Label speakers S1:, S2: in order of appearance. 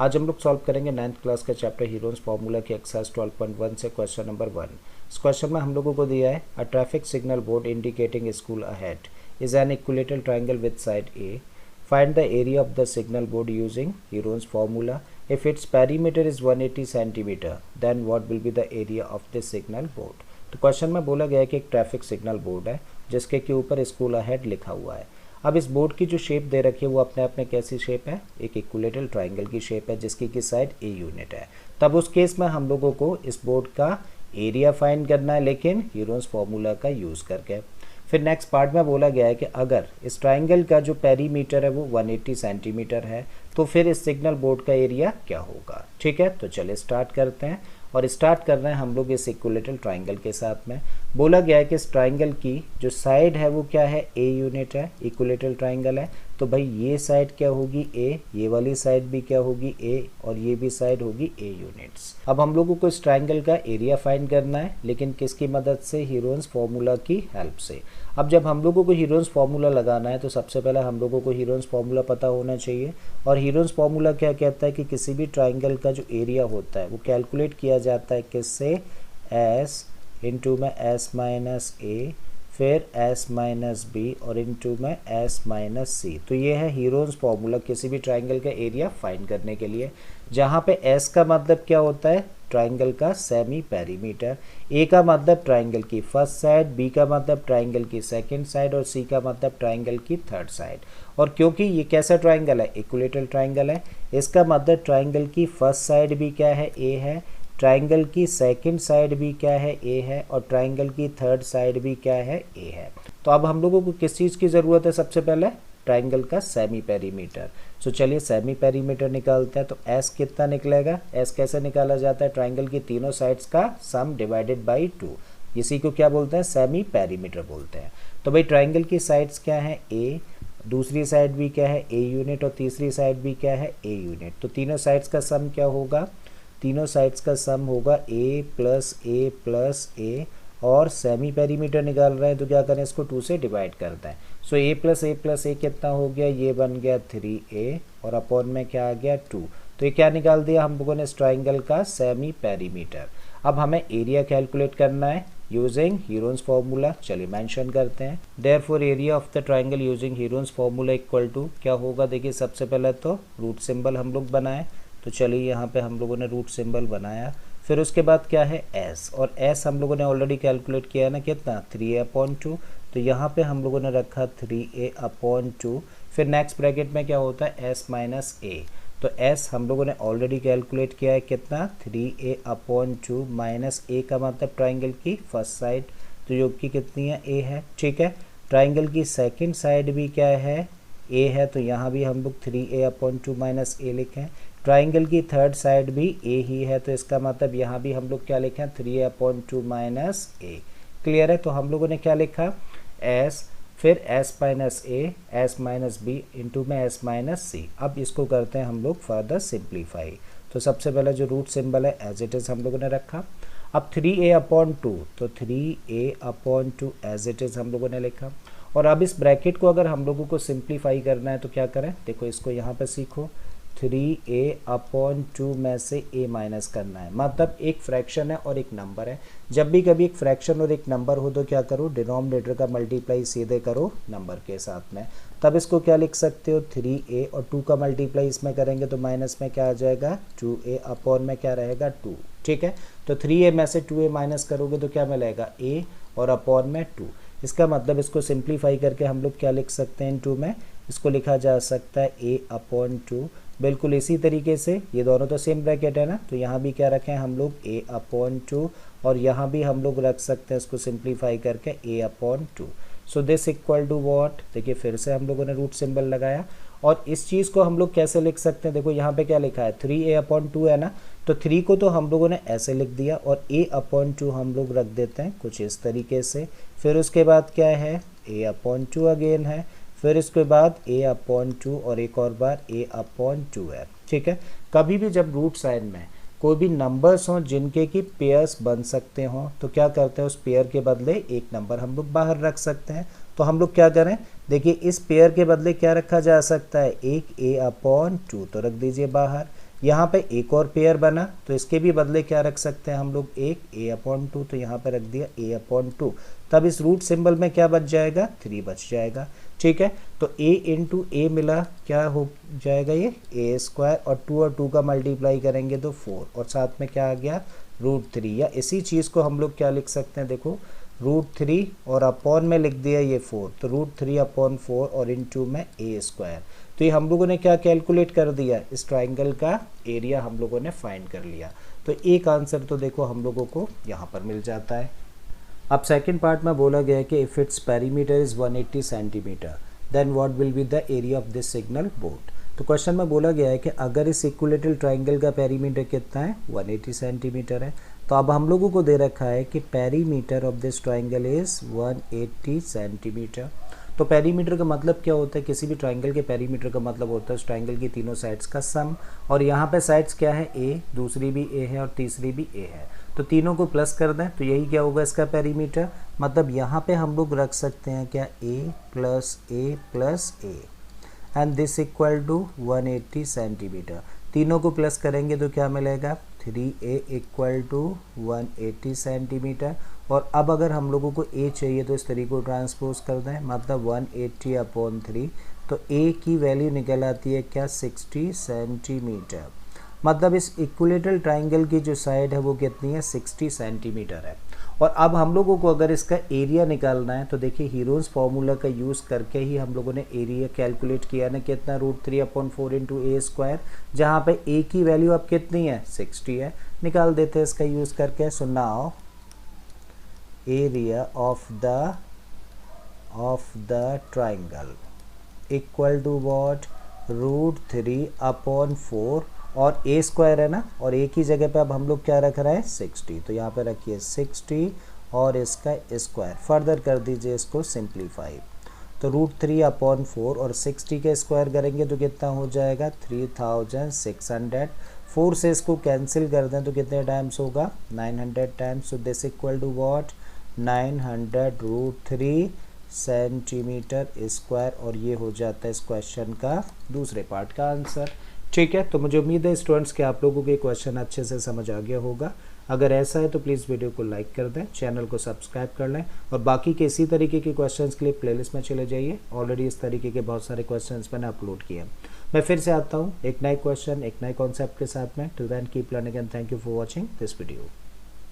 S1: आज हम लोग सॉल्व करेंगे 9th क्लास का चैप्टर हीरोन्स फार्मूला की एक्सरसाइज 12.1 से क्वेश्चन नंबर 1। इस क्वेश्चन में हम लोगों को दिया है a traffic signal board indicating school ahead is an equilateral triangle with side a. Find the area of the signal board using Heron's formula. If its perimeter is 180 centimetre then what will be the area of this signal board. तो question में बोला गया है कि एक traffic signal board है जिसके के ऊपर स्कूल अहेड लिखा हुआ है। अब इस बोर्ड की जो शेप दे रखी है वो अपने आप में कैसी शेप है, एक इक्विलेटरल ट्रायंगल की शेप है जिसकी की साइड ए यूनिट है। तब उस केस में हम लोगों को इस बोर्ड का एरिया फाइंड करना है, लेकिन हीरोन्स फार्मूला का यूज़ करके। फिर नेक्स्ट पार्ट में बोला गया है कि अगर इस ट्रायंगल का जो पेरीमीटर है वो 180 सेंटीमीटर है तो फिर इस सिग्नल बोर्ड का एरिया क्या होगा। ठीक है, तो चलिए स्टार्ट करते हैं और स्टार्ट कर रहे हैं हम लोग इस इक्विलेटरल ट्रायंगल के साथ में। बोला गया है कि इस ट्रायंगल की जो साइड है वो क्या है, ए यूनिट है, इक्विलेटरल ट्रायंगल है। तो भाई ये साइड क्या होगी ए, ये वाली साइड भी क्या होगी ए, और ये भी साइड होगी ए यूनिट्स। अब हम लोगों को इस ट्रायंगल का एरिया फाइंड करना है, लेकिन किसकी मदद से, हीरोन्स फार्मूला की हेल्प से। अब जब हम लोगों को हीरोन्स फार्मूला लगाना है तो सबसे पहले हम लोगों को हीरोन्स फार्मूला पता होना चाहिए। और हीरोन्स फार्मूला क्या कहता है कि किसी भी ट्रायंगल का जो एरिया होता है वो कैलकुलेट किया जाता है किससे, एस इंटू में एस माइनस ए, फिर एस माइनस बी और इंटू में एस माइनस सी। तो ये है हीरोन्स फार्मूला किसी भी ट्रायंगल का एरिया फाइंड करने के लिए, जहाँ पे एस का मतलब क्या होता है, ट्रायंगल का सेमी पेरीमीटर, ए का मतलब ट्रायंगल की फर्स्ट साइड, बी का मतलब ट्रायंगल की सेकंड साइड और सी का मतलब ट्रायंगल की थर्ड साइड। और क्योंकि ये कैसा ट्रायंगल है, इक्विलेटरल ट्रायंगल है, इसका मतलब ट्रायंगल की फर्स्ट साइड भी क्या है, ए है, ट्रायंगल की सेकंड साइड भी क्या है, ए है, और ट्रायंगल की थर्ड साइड भी क्या है, ए है। तो अब हम लोगों को किस चीज़ की ज़रूरत है, सबसे पहले ट्रायंगल का सेमी पेरीमीटर। तो चलिए सेमी पेरीमीटर निकालते हैं। तो एस कितना निकलेगा, एस कैसे निकाला जाता है, ट्रायंगल की तीनों साइड्स का सम डिवाइडेड बाई 2, इसी को क्या बोलते हैं, सेमी पेरीमीटर बोलते हैं। तो भाई ट्रायंगल की साइड्स क्या है, ए, दूसरी साइड भी क्या है, ए यूनिट, और तीसरी साइड भी क्या है, ए यूनिट। तो तीनों साइड्स का सम क्या होगा, तीनों साइड्स का सम होगा ए प्लस ए, और सेमी पेरीमीटर निकाल रहे हैं तो क्या करें, इसको 2 से डिवाइड करते हैं। सो ए प्लस ए कितना हो गया, ये बन गया 3a, और अपॉन में क्या आ गया 2। तो ये क्या निकाल दिया हम लोगों ने, इस ट्रायंगल का सेमी पेरीमीटर। अब हमें एरिया कैलकुलेट करना है यूजिंग हीरोन्स फार्मूला। चलिए मेंशन करते हैं, therefore area of the triangle using Heron's formula equal to क्या होगा। देखिए सबसे पहले तो रूट सिंबल हम लोग बनाए, तो चलिए यहाँ पे हम लोगों ने रूट सिंबल बनाया। फिर उसके बाद क्या है एस, और एस हम लोगों ने ऑलरेडी कैलकुलेट किया है ना, कितना 3a/2। तो यहाँ पे हम लोगों ने रखा 3a/2। फिर नेक्स्ट ब्रैकेट में क्या होता है, एस माइनस ए। तो एस हम लोगों ने ऑलरेडी कैलकुलेट किया है कितना, 3a/2 माइनस ए का मतलब ट्राइंगल की फर्स्ट साइड, तो जो कि कितनी है, ए है। ठीक है, ट्राइंगल की सेकेंड साइड भी क्या है, ए है, तो यहाँ भी हम लोग 3a/2 माइनस ए लिखें। ट्राइंगल की थर्ड साइड भी ए ही है, तो इसका मतलब यहाँ भी हम लोग क्या लिखें, 3a/2 माइनस ए। क्लियर है, तो हम लोगों ने क्या लिखा, एस, फिर एस माइनस ए, एस माइनस बी इंटू में एस माइनस सी। अब इसको करते हैं हम लोग फर्दर सिंप्लीफाई। तो सबसे पहले जो रूट सिंबल है एज इट इज़ हम लोगों ने रखा। अब 3a/2, तो 3a/2 एज इट इज़ हम लोगों ने लिखा। और अब इस ब्रैकेट को अगर हम लोगों को सिंप्लीफाई करना है तो क्या करें, देखो इसको यहाँ पे सीखो, 3a/2 में से a माइनस करना है, मतलब एक फ्रैक्शन है और एक नंबर है। जब भी कभी एक फ्रैक्शन और एक नंबर हो तो क्या करो, डिनोमिनेटर का मल्टीप्लाई सीधे करो नंबर के साथ में। तब इसको क्या लिख सकते हो, 3a और 2 का मल्टीप्लाई इसमें करेंगे तो माइनस में क्या आ जाएगा, 2a, अपॉन में क्या रहेगा 2। ठीक है, तो 3a में से 2a माइनस करोगे तो क्या मिलेगा, a, और अपॉन में 2। इसका मतलब इसको सिंप्लीफाई करके हम लोग क्या लिख सकते हैं, इन 2 में इसको लिखा जा सकता है a/2। बिल्कुल इसी तरीके से ये दोनों तो सेम ब्रैकेट है ना, तो यहाँ भी क्या रखें हम लोग a/2, और यहाँ भी हम लोग रख सकते हैं इसको सिंप्लीफाई करके a/2। So this equal to what, देखिए फिर से हम लोगों ने रूट सिंबल लगाया। और इस चीज़ को हम लोग कैसे लिख सकते हैं, देखो यहाँ पे क्या लिखा है, 3a/2 है ना, तो 3 को तो हम लोगों ने ऐसे लिख दिया और a/2 हम लोग रख देते हैं कुछ इस तरीके से। फिर उसके बाद क्या है, a/2 अगेन है, फिर इसके बाद a/2 और एक और बार a/2 है। ठीक है, कभी भी जब रूट साइन में कोई भी नंबर्स हों जिनके की पेयर्स बन सकते हों तो क्या करते हैं, उस पेयर के बदले एक नंबर हम लोग बाहर रख सकते हैं। तो हम लोग क्या करें, देखिए इस पेयर के बदले क्या रखा जा सकता है, एक a/2 तो रख दीजिए बाहर, यहाँ पे एक और पेयर बना तो इसके भी बदले क्या रख सकते हैं हम लोग, एक a/2, तो यहाँ पे रख दिया a/2। तब इस रूट सिंबल में क्या बच जाएगा, 3 बच जाएगा। ठीक है, तो a इंटू ए मिला, क्या हो जाएगा ये a², और 2 और 2 का मल्टीप्लाई करेंगे तो 4, और साथ में क्या आ गया, √3। या इसी चीज़ को हम लोग क्या लिख सकते हैं, देखो √3 और अपॉन में लिख दिया ये 4, तो √3/4 और इंटू में a²। तो ये हम लोगों ने क्या कैलकुलेट कर दिया, इस ट्राइंगल का एरिया हम लोगों ने फाइंड कर लिया। तो एक आंसर तो देखो हम लोगों को यहाँ पर मिल जाता है। अब सेकंड पार्ट में बोला गया है कि if its perimeter is 180 centimetre then what will be the area of this signal board. तो क्वेश्चन में बोला गया है कि अगर इस इक्विलेटरल ट्राइंगल का पेरीमीटर कितना है, 180 सेंटीमीटर है। तो अब हम लोगों को दे रखा है कि perimeter of this triangle is 180 centimetre. तो पेरीमीटर का मतलब क्या होता है, किसी भी ट्राइंगल के पेरीमीटर का मतलब होता है उस ट्राइंगल की तीनों साइड्स का सम। और यहाँ पे साइड्स क्या है, ए, दूसरी भी ए है और तीसरी भी ए है, तो तीनों को प्लस कर दें तो यही क्या होगा इसका पेरीमीटर। मतलब यहाँ पे हम लोग रख सकते हैं क्या, a plus a and this equal to 180 centimetre. तीनों को प्लस करेंगे तो क्या मिलेगा, 3a इक्वल टू 180 सेंटीमीटर। और अब अगर हम लोगों को a चाहिए तो इस तरीके को ट्रांसपोज कर दें, मतलब 180/3, तो a की वैल्यू निकल आती है क्या, 60 सेंटीमीटर। मतलब इस इक्विलेटरल ट्राइंगल की जो साइड है वो कितनी है, 60 सेंटीमीटर है। और अब हम लोगों को अगर इसका एरिया निकालना है तो देखिए हीरोन्स फार्मूला का यूज़ करके ही हम लोगों ने एरिया कैलकुलेट किया ना, कितना, √3/4 इंटू a², जहाँ पे a की वैल्यू अब कितनी है, 60 है। निकाल देते हैं इसका यूज़ करके। So now area of the triangle equal to what, √3/4, और a² है ना, और a की जगह पे अब हम लोग क्या रख रहे हैं, 60, तो यहाँ पे रखिए 60 और इसका स्क्वायर। फर्दर कर दीजिए इसको सिंप्लीफाई, तो √3/4 और 60 के स्क्वायर करेंगे तो कितना हो जाएगा, 3600। 4 से इसको कैंसिल कर दें तो कितने टाइम्स होगा, 900 times. So this equal to what, 900 √3 centimetre square. और ये हो जाता है इस क्वेश्चन का दूसरे पार्ट का आंसर। ठीक है, तो मुझे उम्मीद है स्टूडेंट्स कि आप लोगों के क्वेश्चन अच्छे से समझ आ गया होगा। अगर ऐसा है तो प्लीज़ वीडियो को लाइक कर दें, चैनल को सब्सक्राइब कर लें, और बाकी के इसी तरीके के क्वेश्चंस के लिए प्लेलिस्ट में चले जाइए। ऑलरेडी इस तरीके के बहुत सारे क्वेश्चंस मैंने अपलोड किए। मैं फिर से आता हूँ एक नए क्वेश्चन, एक नए कॉन्सेप्ट के साथ में। Till then keep learning and thank you for watching this video.